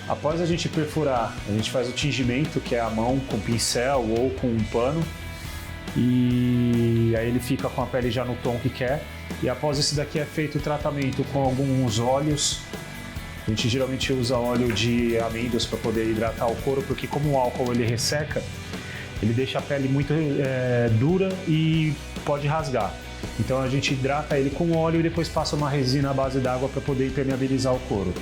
Após a gente perfurar, a gente faz o tingimento, que é a mão com pincel ou com um pano, e aí ele fica com a pele já no tom que quer. E após esse daqui é feito o tratamento com alguns óleos. A gente geralmente usa óleo de amêndoas para poder hidratar o couro, porque como o álcool ele resseca, ele deixa a pele muito dura e pode rasgar. Então a gente hidrata ele com óleo e depois passa uma resina à base d'água para poder impermeabilizar o couro.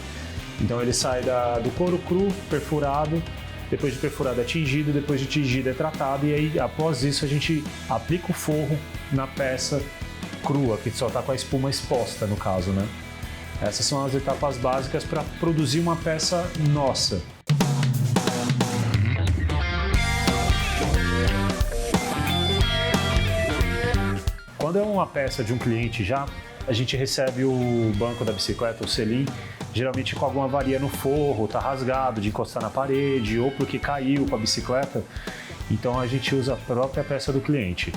Então ele sai do couro cru, perfurado, depois de perfurado é tingido, depois de tingido é tratado e aí após isso a gente aplica o forro na peça crua, que só está com a espuma exposta no caso, né? Essas são as etapas básicas para produzir uma peça nossa. Quando é uma peça de um cliente já, a gente recebe o banco da bicicleta, o selim, geralmente com alguma avaria no forro, tá rasgado de encostar na parede ou porque caiu com a bicicleta. Então a gente usa a própria peça do cliente.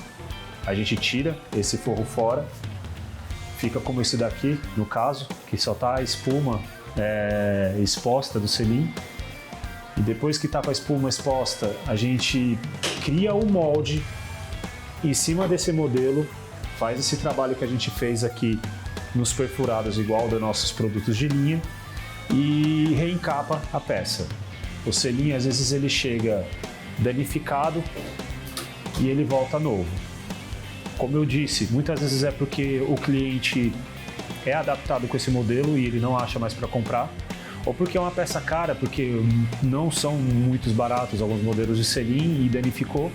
A gente tira esse forro fora, fica como esse daqui, no caso, que só tá a espuma exposta do selim. E depois que tá com a espuma exposta, a gente cria o molde em cima desse modelo, faz esse trabalho que a gente fez aqui nos perfurados igual dos nossos produtos de linha e reencapa a peça. O selim, às vezes, ele chega danificado e ele volta novo. Como eu disse, muitas vezes é porque o cliente é adaptado com esse modelo e ele não acha mais para comprar, ou porque é uma peça cara, porque não são muitos baratos alguns modelos de selim e danificou,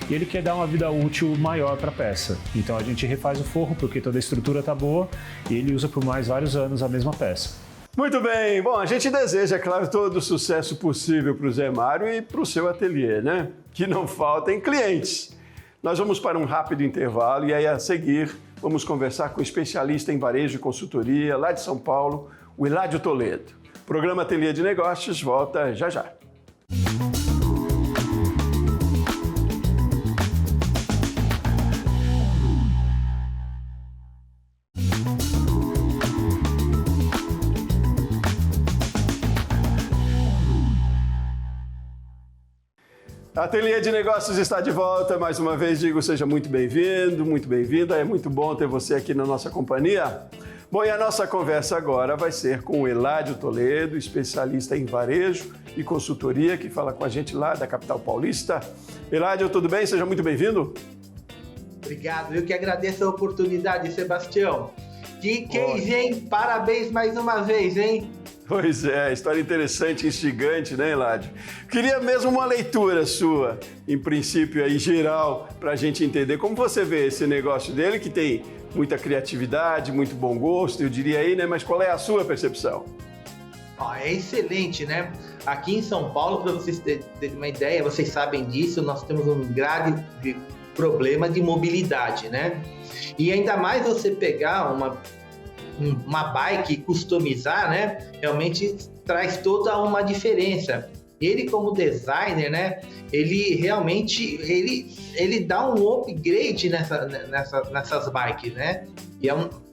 e ele quer dar uma vida útil maior para a peça. Então a gente refaz o forro porque toda a estrutura está boa e ele usa por mais vários anos a mesma peça. Muito bem, bom, a gente deseja, é claro, todo o sucesso possível para o Zé Mário e para o seu ateliê, né? Que não faltem clientes. Nós vamos para um rápido intervalo e aí a seguir vamos conversar com o especialista em varejo e consultoria lá de São Paulo, o Hiládio Toledo. O programa Ateliê de Negócios volta já já. A Ateliê de Negócios está de volta. Mais uma vez digo, seja muito bem-vindo, muito bem-vinda. É muito bom ter você aqui na nossa companhia. Bom, e a nossa conversa agora vai ser com o Hiládio Toledo, especialista em varejo e consultoria, que fala com a gente lá da capital paulista. Hiládio, tudo bem? Seja muito bem-vindo. Obrigado, eu que agradeço a oportunidade, Sebastião. Que case, hein? Parabéns mais uma vez, hein? Pois é, história interessante, instigante, né, Hiládio? Queria mesmo uma leitura sua, em princípio aí geral, para a gente entender como você vê esse negócio dele, que tem muita criatividade, muito bom gosto, eu diria aí, né? Mas qual é a sua percepção? É excelente, né? Aqui em São Paulo, para vocês terem uma ideia, vocês sabem disso, nós temos um grave problema de mobilidade, né? E ainda mais você pegar uma bike e customizar, né? Realmente traz toda uma diferença. Ele, como designer, né? Ele realmente ele dá um upgrade nessas bikes, né? E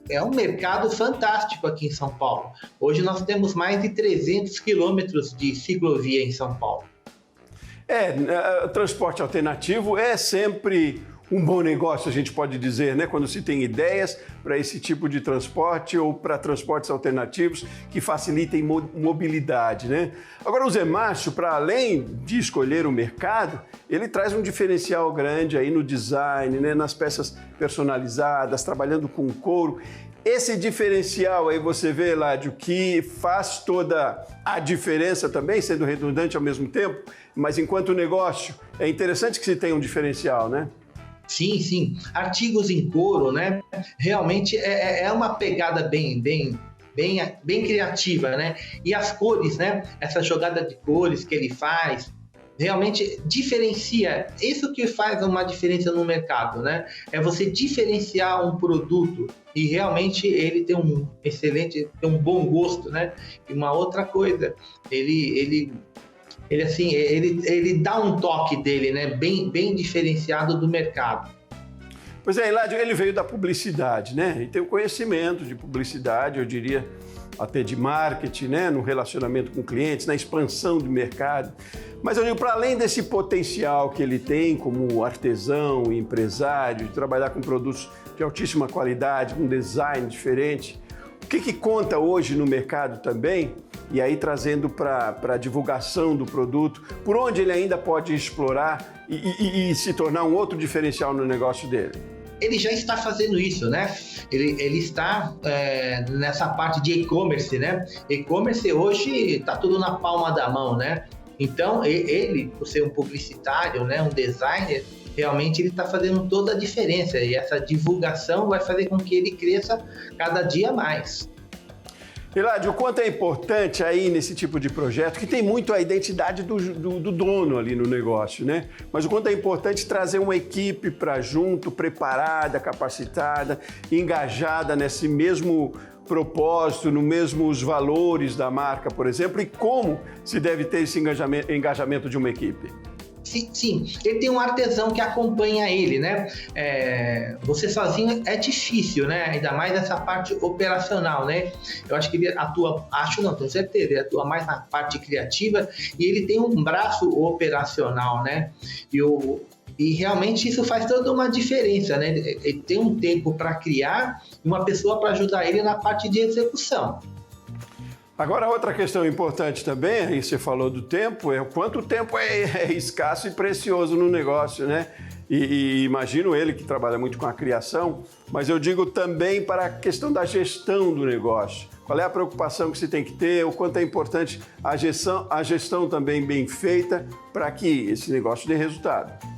é um mercado fantástico aqui em São Paulo. Hoje nós temos mais de 300 quilômetros de ciclovia em São Paulo. Transporte alternativo é sempre um bom negócio, a gente pode dizer, né? Quando se tem ideias para esse tipo de transporte ou para transportes alternativos que facilitem mobilidade, né? Agora, o Zé Márcio, para além de escolher o mercado, ele traz um diferencial grande aí no design, né? Nas peças personalizadas, trabalhando com couro. Esse diferencial aí você vê, Hiládio, que faz toda a diferença também, sendo redundante ao mesmo tempo, mas enquanto negócio, é interessante que se tenha um diferencial, né? Sim, sim. Artigos em couro, né? Realmente é uma pegada bem criativa, né? E as cores, né? Essa jogada de cores que ele faz, realmente diferencia. Isso que faz uma diferença no mercado, né? É você diferenciar um produto e realmente ele tem um bom gosto, né? E uma outra coisa, ele dá um toque dele, né? Bem diferenciado do mercado. Pois é, Hiládio, ele veio da publicidade, né? E tem o conhecimento de publicidade, eu diria até de marketing, né? No relacionamento com clientes, na expansão do mercado. Mas eu digo, para além desse potencial que ele tem como artesão, empresário, de trabalhar com produtos de altíssima qualidade, com design diferente, o que conta hoje no mercado também, e aí trazendo para a divulgação do produto, por onde ele ainda pode explorar e se tornar um outro diferencial no negócio dele? Ele já está fazendo isso, né? Ele está nessa parte de e-commerce, né? E-commerce hoje está tudo na palma da mão, né? Então, ele, por ser um publicitário, né, um designer, realmente ele está fazendo toda a diferença e essa divulgação vai fazer com que ele cresça cada dia mais. Hiládio, o quanto é importante aí nesse tipo de projeto, que tem muito a identidade do dono ali no negócio, né? Mas o quanto é importante trazer uma equipe para junto, preparada, capacitada, engajada nesse mesmo propósito, no mesmo os valores da marca, por exemplo, e como se deve ter esse engajamento de uma equipe? Sim, ele tem um artesão que acompanha ele, né? Você sozinho é difícil, né? Ainda mais nessa parte operacional, né? Eu acho que ele atua, tenho certeza, ele atua mais na parte criativa e ele tem um braço operacional, né? E realmente isso faz toda uma diferença, né? Ele tem um tempo para criar e uma pessoa para ajudar ele na parte de execução. Agora, outra questão importante também, aí você falou do tempo, é o quanto o tempo é escasso e precioso no negócio, né? E imagino ele que trabalha muito com a criação, mas eu digo também para a questão da gestão do negócio. Qual é a preocupação que se tem que ter, o quanto é importante a gestão também bem feita para que esse negócio dê resultado.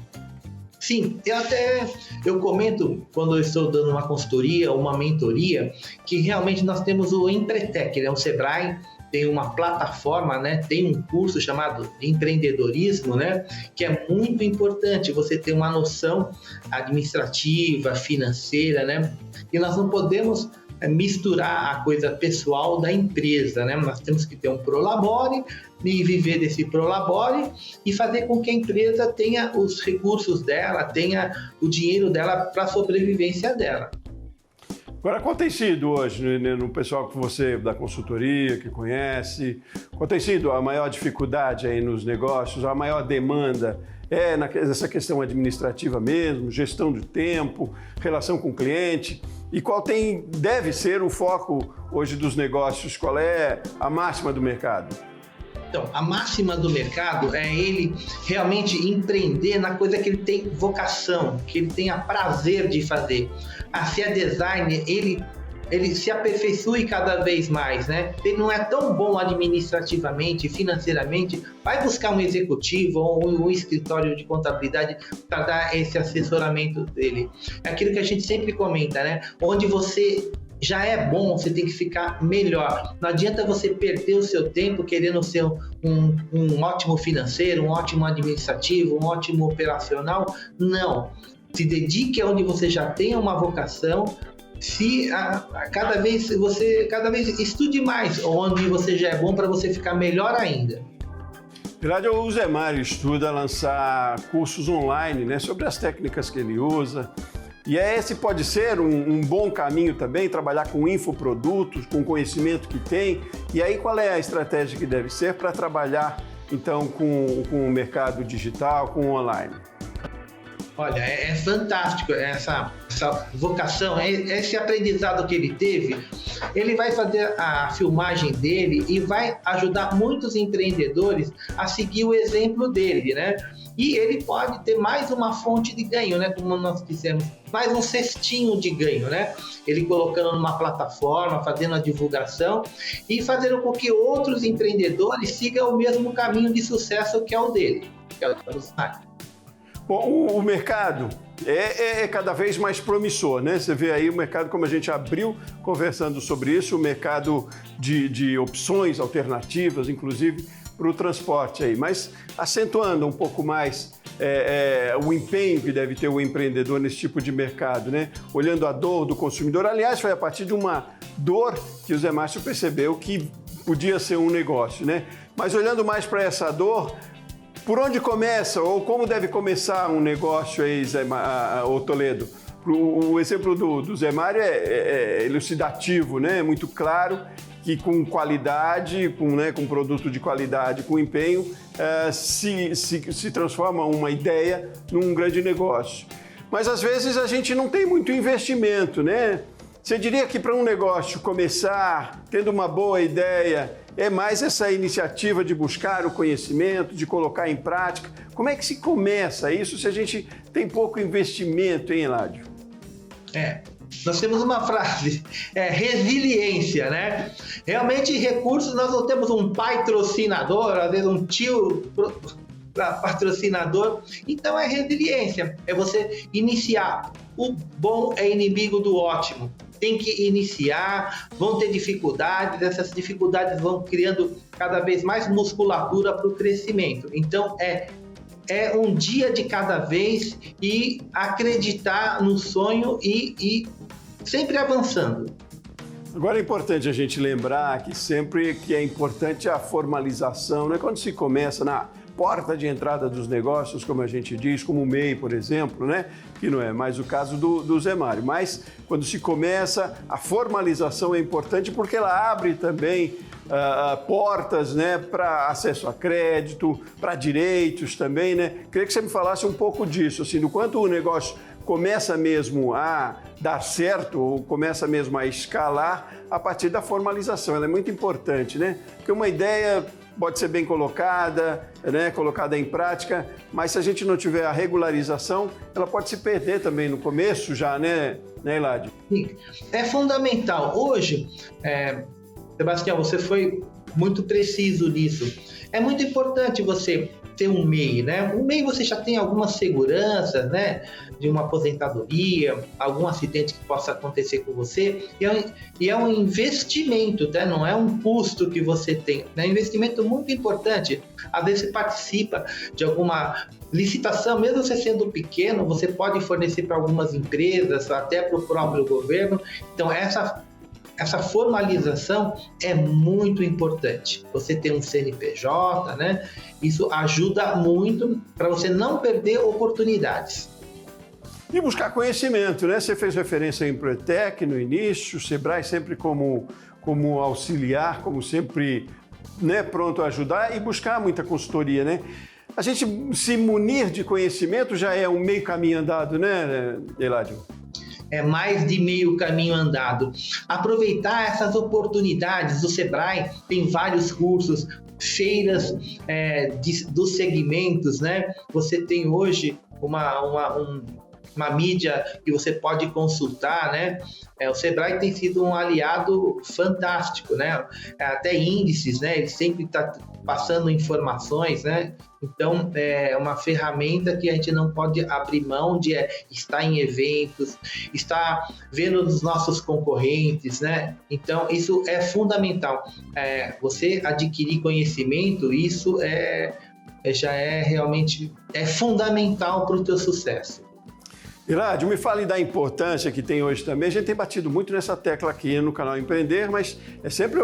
Sim, eu comento quando eu estou dando uma consultoria ou uma mentoria que realmente nós temos o Empretec, né? O Sebrae tem uma plataforma, né? Tem um curso chamado empreendedorismo, né? Que é muito importante você ter uma noção administrativa, financeira, né? E nós não podemos misturar a coisa pessoal da empresa, né? Nós temos que ter um prolabore e viver desse prolabore e fazer com que a empresa tenha os recursos dela, tenha o dinheiro dela para a sobrevivência dela. Agora, qual tem sido hoje, no pessoal que você da consultoria, que conhece, qual tem sido a maior dificuldade aí nos negócios, a maior demanda? Nessa questão administrativa mesmo, gestão do tempo, relação com o cliente? E qual deve ser o foco hoje dos negócios? Qual é a máxima do mercado? Então, a máxima do mercado é ele realmente empreender na coisa que ele tem vocação, que ele tenha prazer de fazer. Se é designer, ele se aperfeiçoe cada vez mais, né? Ele não é tão bom administrativamente, financeiramente, vai buscar um executivo ou um escritório de contabilidade para dar esse assessoramento dele. É aquilo que a gente sempre comenta, né? Onde você já é bom, você tem que ficar melhor. Não adianta você perder o seu tempo querendo ser um ótimo financeiro, um ótimo administrativo, um ótimo operacional. Não. Se dedique aonde você já tem uma vocação. Cada vez estude mais onde você já é bom para você ficar melhor ainda. Na verdade, o Zé Mário estuda lançar cursos online, né, sobre as técnicas que ele usa. E esse pode ser um bom caminho também, trabalhar com infoprodutos, com o conhecimento que tem. E aí, qual é a estratégia que deve ser para trabalhar, então, com o mercado digital, com o online? Olha, é fantástico essa vocação, esse aprendizado que ele teve. Ele vai fazer a filmagem dele e vai ajudar muitos empreendedores a seguir o exemplo dele, né? E ele pode ter mais uma fonte de ganho, né? Como nós dissemos, mais um cestinho de ganho, né? Ele colocando numa plataforma, fazendo a divulgação e fazendo com que outros empreendedores sigam o mesmo caminho de sucesso que é o dele, que é o do Snyder. Bom, o mercado é cada vez mais promissor, né? Você vê aí o mercado, como a gente abriu conversando sobre isso, o mercado de opções alternativas, inclusive para o transporte aí, mas acentuando um pouco mais o empenho que deve ter o empreendedor nesse tipo de mercado, né? Olhando a dor do consumidor. Aliás, foi a partir de uma dor que o Zé Márcio percebeu que podia ser um negócio, né? Mas olhando mais para essa dor, por onde começa ou como deve começar um negócio aí, ô Toledo? O exemplo do Zé Mário é elucidativo, né? É muito claro que com qualidade, com produto de qualidade, com empenho, se transforma uma ideia num grande negócio. Mas às vezes a gente não tem muito investimento, né? Você diria que para um negócio começar, tendo uma boa ideia, é mais essa iniciativa de buscar o conhecimento, de colocar em prática? Como é que se começa isso se a gente tem pouco investimento, hein, Eládio? Nós temos uma frase, resiliência, né? Realmente, recursos, nós não temos um patrocinador, às vezes um tio patrocinador. Então, é resiliência, é você iniciar. O bom é inimigo do ótimo. Tem que iniciar, vão ter dificuldades, essas dificuldades vão criando cada vez mais musculatura para o crescimento. Então, é um dia de cada vez e acreditar no sonho e sempre avançando. Agora é importante a gente lembrar que sempre que é importante a formalização, né? Quando se começa na porta de entrada dos negócios, como a gente diz, como o MEI, por exemplo, né? Que não é mais o caso do Zé Mário, mas quando se começa, a formalização é importante porque ela abre também portas, né, para acesso a crédito, para direitos também, né? Queria que você me falasse um pouco disso, assim, do quanto o negócio começa mesmo a dar certo ou começa mesmo a escalar a partir da formalização. Ela é muito importante, né? Porque uma ideia pode ser bem colocada, né, colocada em prática, mas se a gente não tiver a regularização, ela pode se perder também no começo já, né Eladio? Sim, é fundamental. Hoje, Sebastião, você foi muito preciso nisso. É muito importante você ter um MEI, né? Um MEI você já tem alguma segurança, né? De uma aposentadoria, algum acidente que possa acontecer com você. E é um investimento, tá? Não é um custo que você tem. É um investimento muito importante. Às vezes você participa de alguma licitação, mesmo você sendo pequeno, você pode fornecer para algumas empresas, até para o próprio governo. Então, essa formalização é muito importante. Você tem um CNPJ, né? Isso ajuda muito para você não perder oportunidades. E buscar conhecimento, né? Você fez referência à Empretec no início, o Sebrae sempre como auxiliar, como sempre, né, pronto a ajudar e buscar muita consultoria, né? A gente se munir de conhecimento já é um meio caminho andado, né, Eladio? É mais de meio caminho andado. Aproveitar essas oportunidades. O Sebrae tem vários cursos, feiras dos segmentos, né? Você tem hoje uma mídia que você pode consultar, né? O Sebrae tem sido um aliado fantástico, né? Até índices, né? Ele sempre está passando informações, né? Então, é uma ferramenta que a gente não pode abrir mão de estar em eventos, estar vendo os nossos concorrentes, né? Então, isso é fundamental. Você adquirir conhecimento, isso já é realmente fundamental para o teu sucesso. Eladio, me fale da importância que tem hoje também. A gente tem batido muito nessa tecla aqui no canal Empreender, mas é sempre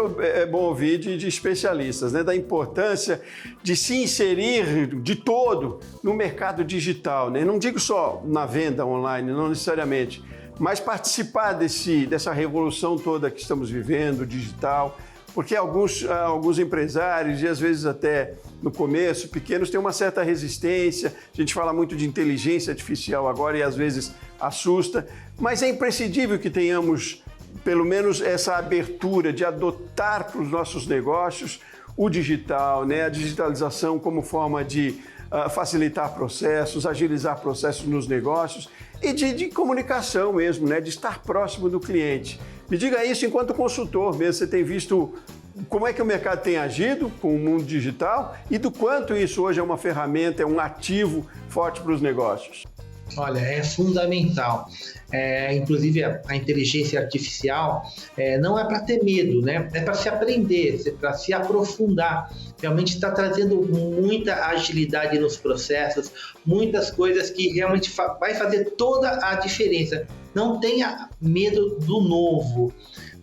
bom ouvir de especialistas, né? Da importância de se inserir de todo no mercado digital, né? Não digo só na venda online, não necessariamente, mas participar dessa revolução toda que estamos vivendo, digital, porque alguns empresários, e às vezes até no começo, pequenos, têm uma certa resistência. A gente fala muito de inteligência artificial agora e às vezes assusta, mas é imprescindível que tenhamos pelo menos essa abertura de adotar para os nossos negócios o digital, né? A digitalização como forma de facilitar processos, agilizar processos nos negócios e de comunicação mesmo, né? De estar próximo do cliente. Me diga isso enquanto consultor mesmo, você tem visto como é que o mercado tem agido com o mundo digital e do quanto isso hoje é uma ferramenta, é um ativo forte para os negócios? Olha, é fundamental. Inclusive, a inteligência artificial não é para ter medo, né? É para se aprender, para se aprofundar. Realmente está trazendo muita agilidade nos processos, muitas coisas que realmente vai fazer toda a diferença. Não tenha medo do novo.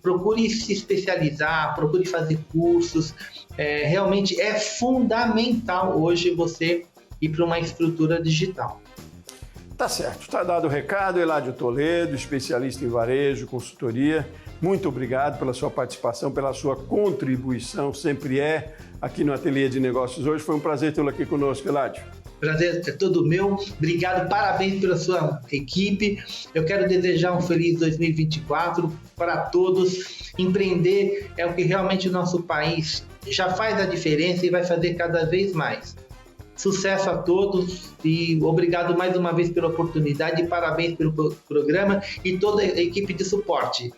Procure se especializar, procure fazer cursos. Realmente é fundamental hoje você ir para uma estrutura digital. Tá certo, está dado o recado. Eladio Toledo, especialista em varejo, consultoria. Muito obrigado pela sua participação, pela sua contribuição, sempre aqui no Ateliê de Negócios hoje. Foi um prazer tê-lo aqui conosco, Eladio. Prazer é todo meu. Obrigado, parabéns pela sua equipe. Eu quero desejar um feliz 2024 para todos. Empreender é o que realmente o nosso país já faz a diferença e vai fazer cada vez mais. Sucesso a todos e obrigado mais uma vez pela oportunidade e parabéns pelo programa e toda a equipe de suporte.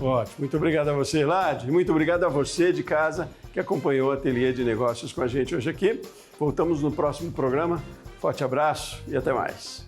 Ótimo, muito obrigado a você, Eladio, e muito obrigado a você de casa que acompanhou o Ateliê de Negócios com a gente hoje aqui. Voltamos no próximo programa. Forte abraço e até mais.